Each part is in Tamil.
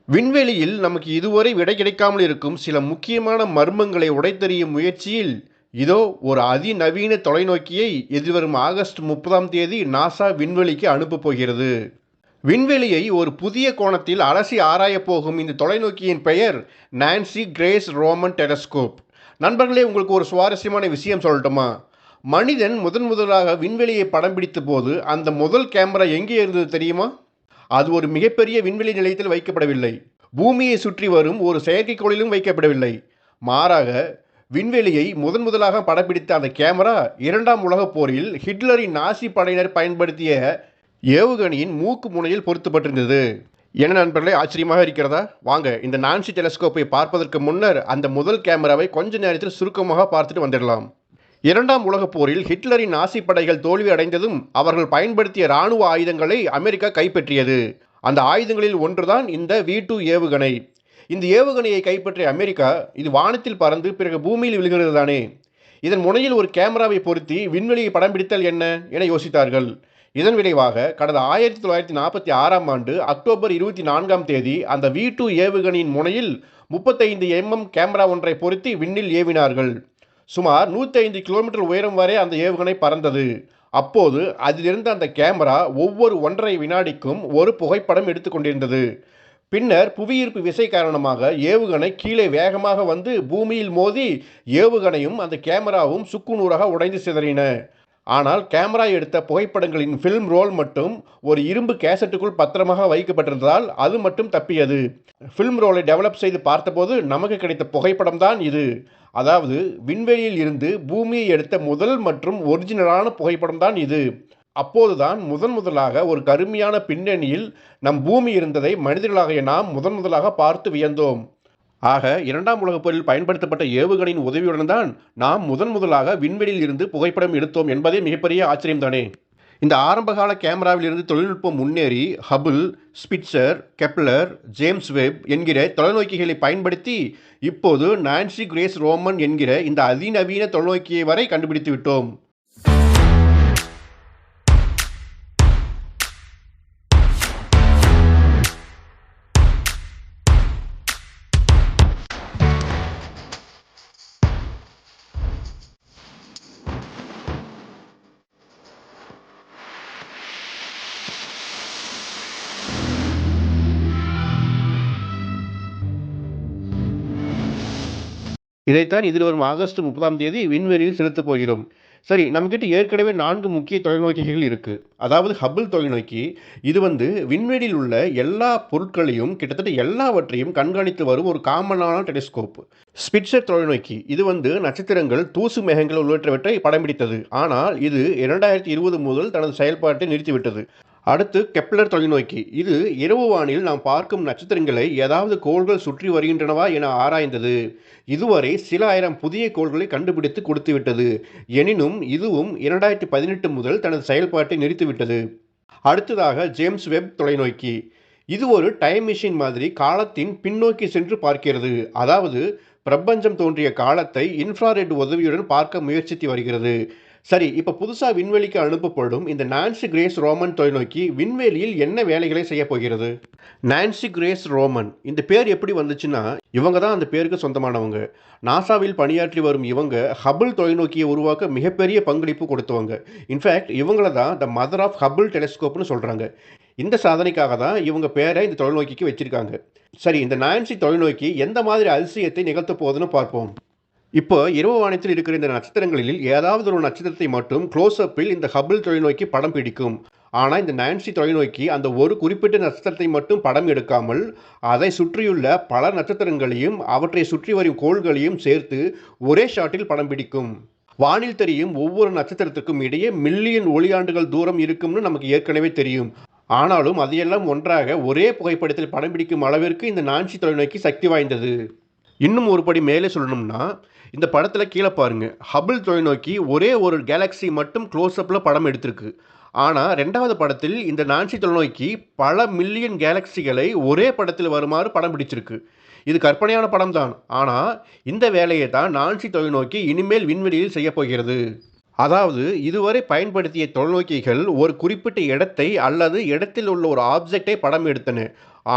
விண்வெளியில் நமக்கு இதுவரை விடை கிடைக்காமல் இருக்கும் சில முக்கியமான மர்மங்களை உடைத்தெறியும் முயற்சியில் இதோ ஒரு அதிநவீன தொலைநோக்கியை எதிர்வரும் ஆகஸ்ட் 30ஆம் தேதி நாசா விண்வெளிக்கு அனுப்பப் போகிறது. விண்வெளியை ஒரு புதிய கோணத்தில் அலசி ஆராயப் போகும் இந்த தொலைநோக்கியின் பெயர் நான்சி கிரேஸ் ரோமன் டெலஸ்கோப். நண்பர்களே, உங்களுக்கு ஒரு சுவாரஸ்யமான விஷயம் சொல்லட்டுமா? மனிதன் முதலாக விண்வெளியை படம் பிடித்த போது அந்த முதல் கேமரா எங்கே இருந்தது தெரியுமா? அது ஒரு மிகப்பெரிய விண்வெளி நிலையத்தில் வைக்கப்படவில்லை. பூமியை சுற்றி வரும் ஒரு செயற்கைக்கோளிலும் வைக்கப்படவில்லை. மாறாக விண்வெளியை முதலாக படப்பிடித்த அந்த கேமரா 2ஆம் உலகப் போரில் ஹிட்லரின் நாசி படையினர் பயன்படுத்திய ஏவுகணையின் மூக்கு முனையில் பொருத்தப்பட்டிருந்தது. என்ன நண்பர்களே, ஆச்சரியமாக இருக்கிறதா? வாங்க இந்த நான்சி டெலஸ்கோப்பை பார்ப்பதற்கு முன்னர் அந்த முதல் கேமராவை கொஞ்ச நேரத்தில் சுருக்கமாக பார்த்துட்டு வந்துடலாம். 2ஆம் உலகப் போரில் ஹிட்லரின் நாசி படைகள் தோல்வி அடைந்ததும் அவர்கள் பயன்படுத்திய இராணுவ ஆயுதங்களை அமெரிக்கா கைப்பற்றியது. அந்த ஆயுதங்களில் ஒன்றுதான் இந்த V2 ஏவுகணை. இந்த ஏவுகணையை கைப்பற்றிய அமெரிக்கா இது வானத்தில் பறந்து பிறகு பூமியில் விழுகிறது தானே, இதன் முனையில் ஒரு கேமராவை பொருத்தி விண்வெளியை படம் பிடித்தல் என்ன என யோசித்தார்கள். இதன் விளைவாக கடந்த 1946ஆம் ஆண்டு அக்டோபர் 24ஆம் தேதி அந்த V2 ஏவுகணையின் முனையில் 35 mm கேமரா ஒன்றை பொருத்தி விண்ணில் ஏவினார்கள். சுமார் 105 கிலோமீட்டர் உயரம் வரை அந்த ஏவுகணை பறந்தது. அப்போது அதிலிருந்து அந்த கேமரா ஒவ்வொரு 1.5 வினாடிக்கும் ஒரு புகைப்படம் எடுத்துக்கொண்டிருந்தது. பின்னர் புவியீர்ப்பு விசை காரணமாக ஏவுகணை கீழே வேகமாக வந்து பூமியில் மோதி ஏவுகணையும் அந்த கேமராவும் சுக்குநூறாக உடைந்து சிதறின. ஆனால் கேமரா எடுத்த புகைப்படங்களின் ஃபில்ம் ரோல் மட்டும் ஒரு இரும்பு கேசட்டுக்குள் பத்திரமாக வைக்கப்பட்டிருந்ததால் அது மட்டும் தப்பியது. ஃபில்ம் ரோலை டெவலப் செய்து பார்த்தபோது நமக்கு கிடைத்த புகைப்படம் தான் இது. அதாவது விண்வெளியில் இருந்து பூமியை எடுத்த முதல் மற்றும் ஒரிஜினலான புகைப்படம் தான் இது. அப்போதுதான் முதலாக ஒரு கருமையான பின்னணியில் நம் பூமி இருந்ததை மனிதர்களாகிய நாம் முதலாக பார்த்து வியந்தோம். ஆக 2ஆம் உலகப் போரில் பயன்படுத்தப்பட்ட ஏவுகணையின் உதவியுடன் தான் நாம் முதலாக விண்வெளியில் இருந்து புகைப்படம் எடுத்தோம் என்பதே மிகப்பெரிய ஆச்சரியம் தானே. இந்த ஆரம்பகால கேமராவில் இருந்து தொழில்நுட்பம் முன்னேறி Hubble, Spitzer, Kepler, James web என்கிற தொலைநோக்கிகளை பயன்படுத்தி இப்போது நான்சி கிரேஸ் ரோமன் என்கிற இந்த அதிநவீன தொலைநோக்கியை வரை கண்டுபிடித்து விட்டோம். இதைத்தான் இதில் வரும் ஆகஸ்ட் 30ஆம் தேதி விண்வெளியில் செலுத்தப் போகிறோம். சரி, நம்மக்கிட்ட ஏற்கனவே 4 முக்கிய தொலைநோக்கிகள் இருக்குது. அதாவது ஹபிள் தொலைநோக்கி, இது விண்வெளியில் உள்ள எல்லா பொருட்களையும் கிட்டத்தட்ட எல்லாவற்றையும் கண்காணித்து வரும் ஒரு காமனான டெலிஸ்கோப். ஸ்பிட்சர் தொலைநோக்கி, இது நட்சத்திரங்கள், தூசு மேகங்கள் உள்ளிட்டவற்றை படம் பிடித்தது. ஆனால் இது 2020 முதல் தனது செயல்பாட்டை நிறுத்திவிட்டது. அடுத்து கெப்லர் தொலைநோக்கி, இது இரவு வானில் நாம் பார்க்கும் நட்சத்திரங்களை ஏதாவது கோள்கள் சுற்றி வருகின்றனவா என ஆராய்ந்தது. இதுவரை சில ஆயிரம் புதிய கோள்களை கண்டுபிடித்து கொடுத்துவிட்டது. எனினும் இதுவும் 2018 முதல் தனது செயல்பாட்டை நிறுத்திவிட்டது. அடுத்ததாக ஜேம்ஸ் வெப் தொலைநோக்கி, இது ஒரு டைம் மிஷின் மாதிரி காலத்தின் பின்னோக்கி சென்று பார்க்கிறது. அதாவது பிரபஞ்சம் தோன்றிய காலத்தை இன்ஃப்ராரெட் உதவியுடன் பார்க்க முயற்சித்து வருகிறது. சரி, இப்போ புதுசாக விண்வெளிக்கு அனுப்பப்படும் இந்த நான்சி கிரேஸ் ரோமன் தொலைநோக்கி விண்வெளியில் என்ன வேலைகளை செய்ய போகிறது? நான்சி கிரேஸ் ரோமன் இந்த பேர் எப்படி வந்துச்சுன்னா, இவங்க தான் அந்த பேருக்கு சொந்தமானவங்க. நாசாவில் பணியாற்றி வரும் இவங்க ஹபிள் தொலைநோக்கியை உருவாக்க மிகப்பெரிய பங்களிப்பு கொடுத்தவங்க. இன்ஃபேக்ட் இவங்கள தான் த மதர் ஆஃப் ஹபிள் டெலிஸ்கோப்னு சொல்கிறாங்க. இந்த சாதனைக்காக தான் இவங்க பேரை இந்த தொலைநோக்கிக்கு வச்சிருக்காங்க. சரி, இந்த நான்சி தொலைநோக்கி எந்த மாதிரி அதிசயத்தை நிகழ்த்த போகுதுன்னு பார்ப்போம். இப்போ இரவு வானத்தில் இருக்கிற இந்த நட்சத்திரங்களில் ஏதாவது ஒரு நட்சத்திரத்தை மட்டும் க்ளோஸ்அப்பில் இந்த ஹபிள் தொலைநோக்கி படம் பிடிக்கும். ஆனால் இந்த நான்சி தொலைநோக்கி அந்த ஒரு குறிப்பிட்ட நட்சத்திரத்தை மட்டும் படம் எடுக்காமல் அதை சுற்றியுள்ள பல நட்சத்திரங்களையும் அவற்றை சுற்றி வரும் கோள்களையும் சேர்த்து ஒரே ஷாட்டில் படம் பிடிக்கும். வானில் தெரியும் ஒவ்வொரு நட்சத்திரத்துக்கும் இடையே மில்லியன் ஒளியாண்டுகள் தூரம் இருக்கும்னு நமக்கு ஏற்கனவே தெரியும். ஆனாலும் அதையெல்லாம் ஒன்றாக ஒரே புகைப்படத்தில் படம் பிடிக்கும் அளவிற்கு இந்த நான்சி தொலைநோக்கி சக்தி வாய்ந்தது. இன்னும் ஒரு படி மேலே சொல்லணும்னா, இந்த படத்தில் கீழே பாருங்கள், ஹபிள் தொலைநோக்கி ஒரே ஒரு கேலக்ஸி மட்டும் க்ளோஸ்அப்பில் படம் எடுத்திருக்கு. ஆனால் 2வது படத்தில் இந்த நான்சி தொலைநோக்கி பல மில்லியன் கேலக்சிகளை ஒரே படத்தில் வருமாறு படம் பிடிச்சிருக்கு. இது கற்பனையான படம் தான். ஆனால் இந்த வேலையை தான் நான்சி தொலைநோக்கி இனிமேல் விண்வெளியில் செய்ய போகிறது. அதாவது இதுவரை பயன்படுத்திய தொலைநோக்கிகள் ஒரு குறிப்பிட்ட இடத்தை அல்லது இடத்தில் உள்ள ஒரு ஆப்ஜெக்டை படம் எடுத்தன.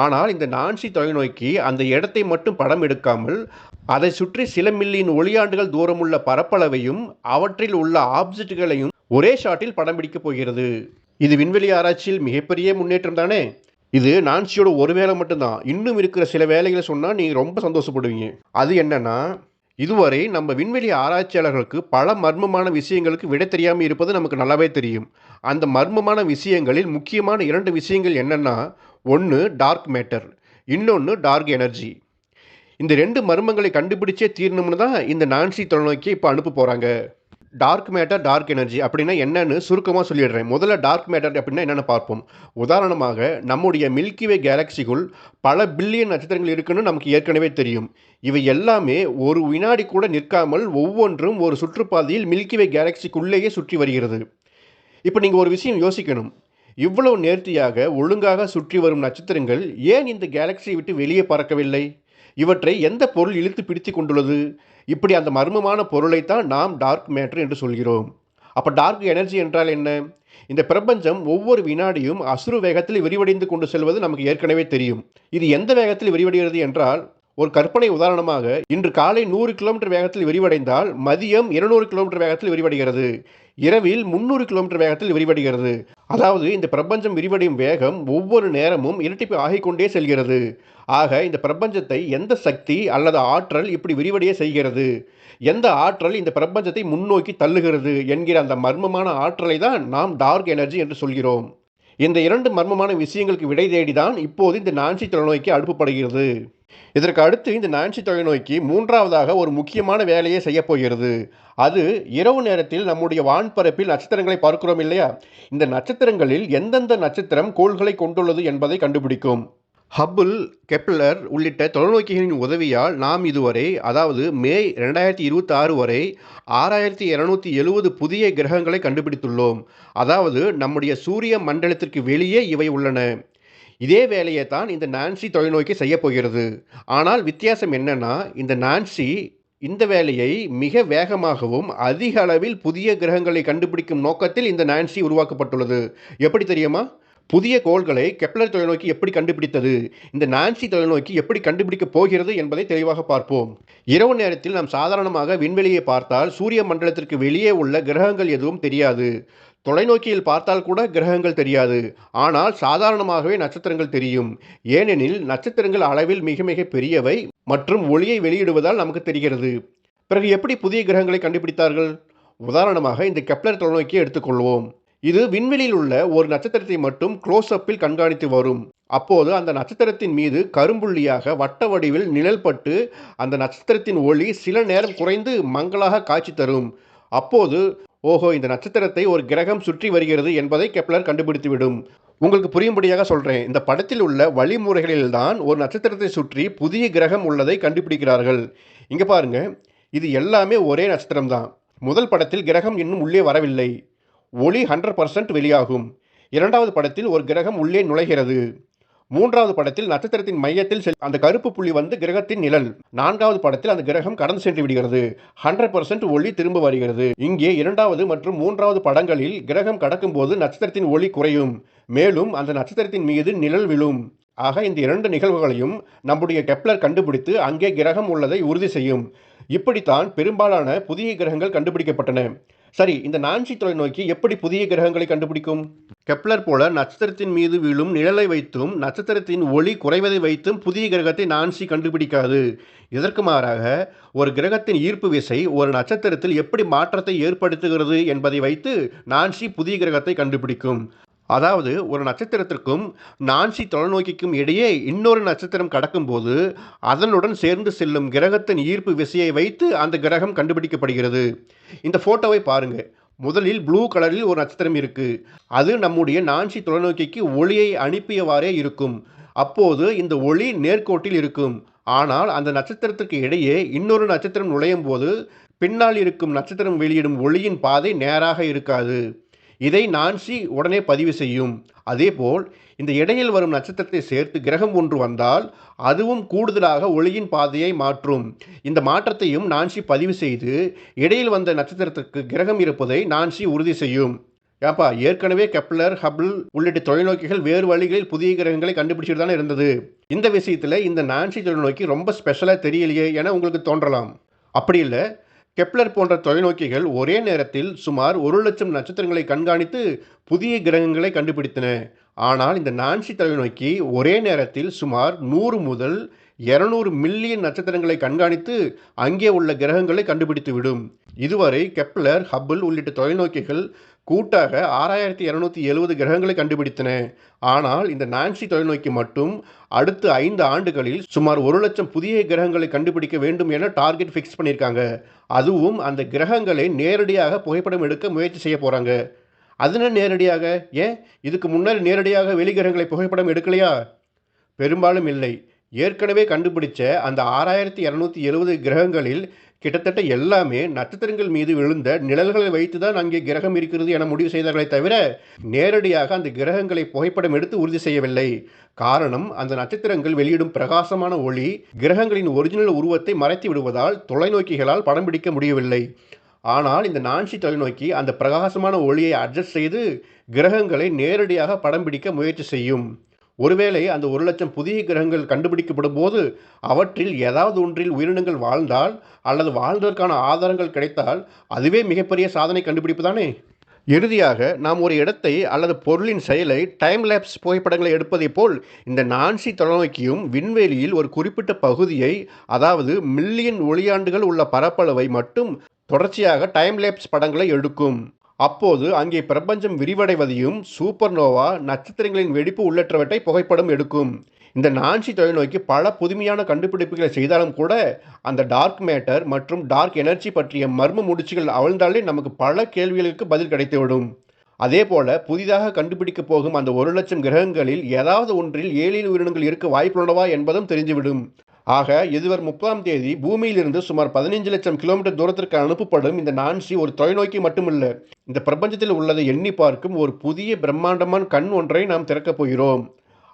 ஆனால் இந்த நான்சி தொலைநோக்கி அந்த இடத்தை மட்டும் படம் எடுக்காமல், அதை சுற்றி சில மில்லியன் ஒளியாண்டுகள் தூரமுள்ள பரப்பளவையும் அவற்றில் உள்ள ஆப்ஜெக்ட்களையும் ஒரே ஷாட்டில் படம் பிடிக்கப் போகிறது. இது விண்வெளி ஆராய்ச்சியில் மிகப்பெரிய முன்னேற்றம் தானே. இது நான்சியோட ஒரு வேலை மட்டும்தான். இன்னும் இருக்கிற சில வேலைகளை சொன்னா நீங்க ரொம்ப சந்தோஷப்படுவீங்க. அது என்னன்னா, இதுவரை நம்ம விண்வெளி ஆராய்ச்சியாளர்களுக்கு பல மர்மமான விஷயங்களுக்கு விடை தெரியாம இருப்பது நமக்கு நல்லாவே தெரியும். அந்த மர்மமான விஷயங்களில் முக்கியமான 2 விஷயங்கள் என்னன்னா, ஒண்ணு டார்க் மேட்டர், இன்னொன்னு டார்க் எனர்ஜி. இந்த 2 மர்மங்களை கண்டுபிடிச்சே தீரணும்னு தான் இந்த நான்சி தொலைநோக்கிய இப்ப அனுப்ப போறாங்க. டார்க் மேட்டர், டார்க் எனர்ஜி அப்படின்னா என்னன்னு சுருக்கமா சொல்லிடுறேன். முதல்ல டார்க் மேட்டர் அப்படின்னா என்னன்னு பார்ப்போம். உதாரணமாக நம்முடைய மில்கி வே கேலக்ஸிக்குள் பல பில்லியன் நட்சத்திரங்கள் இருக்குன்னு நமக்கு ஏற்கனவே தெரியும். இவை எல்லாமே ஒரு வினாடி கூட நிற்காமல் ஒவ்வொன்றும் ஒரு சுற்றுப்பாதையில் மில்கி வே கேலக்ஸிக்குள்ளேயே சுற்றி வருகிறது. இப்போ நீங்க ஒரு விஷயம் யோசிக்கணும். இவ்வளவு நேர்த்தியாக, ஒழுங்காக சுற்றி வரும் நட்சத்திரங்கள் ஏன் இந்த கேலக்ஸியை விட்டு வெளியே பறக்கவில்லை? இவற்றை எந்த பொருள் இழுத்து பிடித்துக் கொண்டுள்ளது? இப்படி அந்த மர்மமான பொருளைத்தான் நாம் டார்க் மேட்டர் என்று சொல்கிறோம். அப்ப டார்க் எனர்ஜி என்றால் என்ன? இந்த பிரபஞ்சம் ஒவ்வொரு வினாடியும் அசுர வேகத்தில் விரிவடைந்து கொண்டு செல்வது நமக்கு ஏற்கனவே தெரியும். இது எந்த வேகத்தில் விரிவடைகிறது என்றால், ஒரு கற்பனை உதாரணமாக, இன்று காலை 100 கிலோமீட்டர் வேகத்தில் விரிவடைந்தால் மதியம் 200 கிலோமீட்டர் வேகத்தில் விரிவடைகிறது. இரவில் 300 கிலோமீட்டர் வேகத்தில் விரிவடைகிறது. அதாவது இந்த பிரபஞ்சம் விரிவடையும் வேகம் ஒவ்வொரு நேரமும் இரட்டிப்பு ஆகிக்கொண்டே செல்கிறது. ஆக இந்த பிரபஞ்சத்தை எந்த சக்தி அல்லது ஆற்றல் இப்படி விரிவடைய செய்கிறது? எந்த ஆற்றல் இந்த பிரபஞ்சத்தை முன்னோக்கி தள்ளுகிறது என்கிற அந்த மர்மமான ஆற்றலை தான் நாம் டார்க் எனர்ஜி என்று சொல்கிறோம். இந்த 2 மர்மமான விஷயங்களுக்கு விடை தேடிதான் இப்போது இந்த நான்சி தொலைநோக்கி அனுப்பப்படுகிறது. இதற்கு அடுத்து இந்த நான்சி தொலைநோக்கி 3வதாக ஒரு முக்கியமான வேலையை செய்யப் போகிறது. அது இரவு நேரத்தில் நம்முடைய வான்பரப்பில் நட்சத்திரங்களை பார்க்கிறோம் இல்லையா? இந்த நட்சத்திரங்களில் எந்தெந்த நட்சத்திரம் கோள்களை கொண்டுள்ளது என்பதை கண்டுபிடிக்கும். ஹப்பிள், கெப்லர் உள்ளிட்ட தொலைநோக்கிகளின் உதவியால் நாம் இதுவரை, அதாவது மே 2026 வரை 6270 புதிய கிரகங்களை கண்டுபிடித்துள்ளோம். அதாவது நம்முடைய சூரிய மண்டலத்திற்கு வெளியே இவை உள்ளன. இதே வேலையை தான் இந்த நான்சி தொலைநோக்கி செய்யப் போகிறது. ஆனால் வித்தியாசம் என்னன்னா, இந்த நான்சி இந்த வேலையை மிக வேகமாகவும் அதிக அளவில் புதிய கிரகங்களை கண்டுபிடிக்கும் நோக்கத்தில் இந்த நான்சி உருவாக்கப்பட்டுள்ளது. எப்படி தெரியுமா? புதிய கோள்களை கெப்லர் தொலைநோக்கி எப்படி கண்டுபிடித்தது, இந்த நான்சி தொலைநோக்கி எப்படி கண்டுபிடிக்கப் போகிறது என்பதை தெளிவாக பார்ப்போம். இரவு நேரத்தில் நாம் சாதாரணமாக விண்வெளியை பார்த்தால் சூரிய மண்டலத்திற்கு வெளியே உள்ள கிரகங்கள் எதுவும் தெரியாது. தொலைநோக்கியில் பார்த்தால் கூட கிரகங்கள் தெரியாது. ஆனால் சாதாரணமாகவே நட்சத்திரங்கள் தெரியும். ஏனெனில் நட்சத்திரங்கள் அளவில் மிக மிக பெரியவை மற்றும் ஒளியை வெளியிடுவதால் நமக்கு தெரிகிறது. பிறகு எப்படி புதிய கிரகங்களை கண்டுபிடித்தார்கள்? உதாரணமாக இந்த கெப்லர் தொலைநோக்கியை எடுத்துக்கொள்வோம். இது விண்வெளியில் உள்ள ஒரு நட்சத்திரத்தை மட்டும் க்ளோஸ் அப்பில் கண்காணித்து வரும். அப்போது அந்த நட்சத்திரத்தின் மீது கரும்புள்ளியாக வட்ட வடிவில் நிழல்பட்டு அந்த நட்சத்திரத்தின் ஒளி சில நேரம் குறைந்து மங்கலாக காட்சி தரும். அப்போது ஓஹோ, இந்த நட்சத்திரத்தை ஒரு கிரகம் சுற்றி வருகிறது என்பதை கெப்லர் கண்டுபிடித்துவிடும். உங்களுக்கு புரியும்படியாக சொல்றேன். இந்த படத்தில் உள்ள வழிமுறைகளில்தான் ஒரு நட்சத்திரத்தை சுற்றி புதிய கிரகம் உள்ளதை கண்டுபிடிக்கிறார்கள். இங்க பாருங்க, இது எல்லாமே ஒரே நட்சத்திரம் தான். முதல் படத்தில் கிரகம் இன்னும் உள்ளே வரவில்லை. ஒளி 100% வெளியாகும். 2வது படத்தில் ஒரு கிரகம் உள்ளே நுழைகிறது. 3வது படத்தில் நட்சத்திரத்தின் மையத்தில் அந்த கருப்பு புள்ளி வந்து கிரகத்தின் நிழல். 4வது படத்தில் அந்த கிரகம் கடந்து சென்று விடுகிறது. 100% ஒளி திரும்ப வருகிறது. இங்கே 2வது மற்றும் 3வது படங்களில் கிரகம் கடக்கும்போது நட்சத்திரத்தின் ஒளி குறையும். மேலும் அந்த நட்சத்திரத்தின் மீது நிழல் விழும். ஆக இந்த 2 நிகழ்வுகளையும் நம்முடைய கெப்லர் கண்டுபிடித்து அங்கே கிரகம் உள்ளதை உறுதி செய்யும். இப்படித்தான் பெரும்பாலான புதிய கிரகங்கள் கண்டுபிடிக்கப்பட்டன. சரி, இந்த நான்சி தொலைநோக்கி எப்படி புதிய கிரகங்களை கண்டுபிடிக்கும்? கெப்லர் போல நட்சத்திரத்தின் மீது விழும் நிழலை வைத்தும் நட்சத்திரத்தின் ஒளி குறைவதை வைத்தும் புதிய கிரகத்தை நான்சி கண்டுபிடிக்காது. இதற்கு மாறாக ஒரு கிரகத்தின் ஈர்ப்பு விசை ஒரு நட்சத்திரத்தில் எப்படி மாற்றத்தை ஏற்படுத்துகிறது என்பதை வைத்து நான்சி புதிய கிரகத்தை கண்டுபிடிக்கும். அதாவது ஒரு நட்சத்திரத்திற்கும் நான்சி தொலைநோக்கிக்கும் இடையே இன்னொரு நட்சத்திரம் கடக்கும்போது அதனுடன் சேர்ந்து செல்லும் கிரகத்தின் ஈர்ப்பு விசையை வைத்து அந்த கிரகம் கண்டுபிடிக்கப்படுகிறது. இந்த போட்டோவை பாருங்க. முதலில் ப்ளூ கலரில் ஒரு நட்சத்திரம் இருக்கு. அது நம்முடைய நான்சி தொலைநோக்கிக்கு ஒளியை அனுப்பியவாறே இருக்கும். அப்போது இந்த ஒளி நேர்கோட்டில் இருக்கும். ஆனால் அந்த நட்சத்திரத்திற்கு இடையே இன்னொரு நட்சத்திரம் நுழையும் போது பின்னால் இருக்கும் நட்சத்திரம் வெளியிடும் ஒளியின் பாதை நேராக இருக்காது. இதை நான்சி உடனே பதிவு செய்யும். அதேபோல் இந்த இடையில் வரும் நட்சத்திரத்தை சேர்த்து கிரகம் ஒன்று வந்தால் அதுவும் கூடுதலாக ஒளியின் பாதையை மாற்றும். இந்த மாற்றத்தையும் நான்சி பதிவு செய்து இடையில் வந்த நட்சத்திரத்திற்கு கிரகம் இருப்பதை நான்சி உறுதி செய்யும். ஏப்பா, ஏற்கனவே கெப்லர், ஹபிள் உள்ளிட்ட தொலைநோக்கிகள் வேறு வழிகளில் புதிய கிரகங்களை கண்டுபிடிச்சிட்டு தானே இருந்தது. இந்த விஷயத்தில் இந்த நான்சி தொலைநோக்கி ரொம்ப ஸ்பெஷலாக தெரியலையே என உங்களுக்கு தோன்றலாம். அப்படி இல்லை, கெப்லர் போன்ற தொலைநோக்கிகள் ஒரே நேரத்தில் சுமார் 1,00,000 நட்சத்திரங்களை கண்காணித்து புதிய கிரகங்களை கண்டுபிடித்தன. ஆனால் இந்த நான்சி தொலைநோக்கி ஒரே நேரத்தில் சுமார் 100 முதல் 200 மில்லியன் நட்சத்திரங்களை கண்காணித்து அங்கே உள்ள கிரகங்களை கண்டுபிடித்துவிடும். இதுவரை கெப்லர், ஹபிள் உள்ளிட்ட தொலைநோக்கிகள் கூட்டாக 6270 கிரகங்களை கண்டுபிடித்தன. ஆனால் இந்த நான்சி தொலைநோக்கி மட்டும் அடுத்த 5 ஆண்டுகளில் சுமார் 1,00,000 புதிய கிரகங்களை கண்டுபிடிக்க வேண்டும் என டார்கெட் ஃபிக்ஸ் பண்ணியிருக்காங்க. அதுவும் அந்த கிரகங்களை நேரடியாக புகைப்படம் எடுக்க முயற்சி செய்ய போகிறாங்க. அதுன நேரடியாக, ஏன் இதுக்கு முன்னர் நேரடியாக வெளிக்கிரகங்களை புகைப்படம் எடுக்கலையா? பெரும்பாலும் இல்லை. ஏற்கனவே கண்டுபிடிச்ச அந்த 6270 கிரகங்களில் கிட்டத்தட்ட எல்லாமே நட்சத்திரங்கள் மீது விழுந்த நிழல்களை வைத்து தான் அங்கே கிரகம் இருக்கிறது என முடிவு செய்தார்களே தவிர நேரடியாக அந்த கிரகங்களை புகைப்படம் எடுத்து உறுதி செய்யவில்லை. காரணம், அந்த நட்சத்திரங்கள் வெளியிடும் பிரகாசமான ஒளி கிரகங்களின் ஒரிஜினல் உருவத்தை மறைத்து விடுவதால் தொலைநோக்கிகளால் படம் பிடிக்க முடியவில்லை. ஆனால் இந்த நான்சி தொலைநோக்கி அந்த பிரகாசமான ஒளியை அட்ஜஸ்ட் செய்து கிரகங்களை நேரடியாக படம் பிடிக்க முயற்சி செய்யும். ஒருவேளை அந்த 1,00,000 புதிய கிரகங்கள் கண்டுபிடிக்கப்படும் போது அவற்றில் ஏதாவது ஒன்றில் உயிரினங்கள் வாழ்ந்தால் அல்லது வாழ்ந்ததற்கான ஆதாரங்கள் கிடைத்தால் அதுவே மிகப்பெரிய சாதனை கண்டுபிடிப்பு தானே. இறுதியாக, நாம் ஒரு இடத்தை அல்லது பொருளின் செயலை டைம் லேப்ஸ் புகைப்படங்களை எடுப்பதை போல் இந்த நான்சி தொலைநோக்கியும் விண்வெளியில் ஒரு குறிப்பிட்ட பகுதியை, அதாவது மில்லியன் ஒளியாண்டுகள் உள்ள பரப்பளவை மட்டும் தொடர்ச்சியாக டைம் லேப்ஸ் படங்களை எடுக்கும். அப்போது அங்கே பிரபஞ்சம் விரிவடைவதையும் சூப்பர்னோவா, நட்சத்திரங்களின் வெடிப்பு உள்ளிட்டவற்றை புகைப்படம் எடுக்கும். இந்த நான்சி தொலைநோக்கி பல புதுமையான கண்டுபிடிப்புகளை செய்தாலும் கூட அந்த டார்க் மேட்டர் மற்றும் டார்க் எனர்ஜி பற்றிய மர்ம முடிச்சுகள் அவிழ்ந்தாலே நமக்கு பல கேள்விகளுக்கு பதில் கிடைத்துவிடும். அதே போல புதிதாக கண்டுபிடிக்க போகும் அந்த 1,00,000 கிரகங்களில் ஏதாவது ஒன்றில் ஏலியன் உயிரினங்கள் இருக்க வாய்ப்புள்ளனவா என்பதும் தெரிந்துவிடும். ஆக, எதிர்வரும் 30ஆம் தேதி பூமியிலிருந்து சுமார் 15 லட்சம் கிலோமீட்டர் தூரத்திற்கு அனுப்பப்படும் இந்த நான்சி ஒரு தொலைநோக்கி மட்டுமல்ல, இந்த பிரபஞ்சத்தில் உள்ளதை எண்ணி பார்க்கும் ஒரு புதிய பிரம்மாண்டமான கண் ஒன்றை நாம் திறக்கப் போகிறோம்.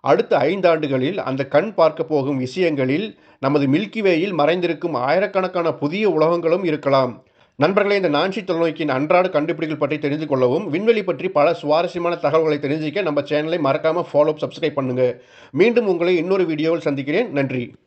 அடுத்த 5 ஆண்டுகளில் அந்த கண் பார்க்க போகும் விஷயங்களில் நமது மில்கிவேயில் மறைந்திருக்கும் ஆயிரக்கணக்கான புதிய உலகங்களும் இருக்கலாம். நண்பர்களே, இந்த நான்சி தொலைநோக்கியின் அன்றாட கண்டுபிடிப்புகள் பற்றி தெரிந்து கொள்ளவும், விண்வெளி பற்றி பல சுவாரஸ்யமான தகவல்களை தெரிஞ்சிக்க நம்ம சேனலை மறக்காமல் ஃபாலோ, சப்ஸ்கிரைப் பண்ணுங்க. மீண்டும் உங்களை இன்னொரு வீடியோவில் சந்திக்கிறேன். நன்றி.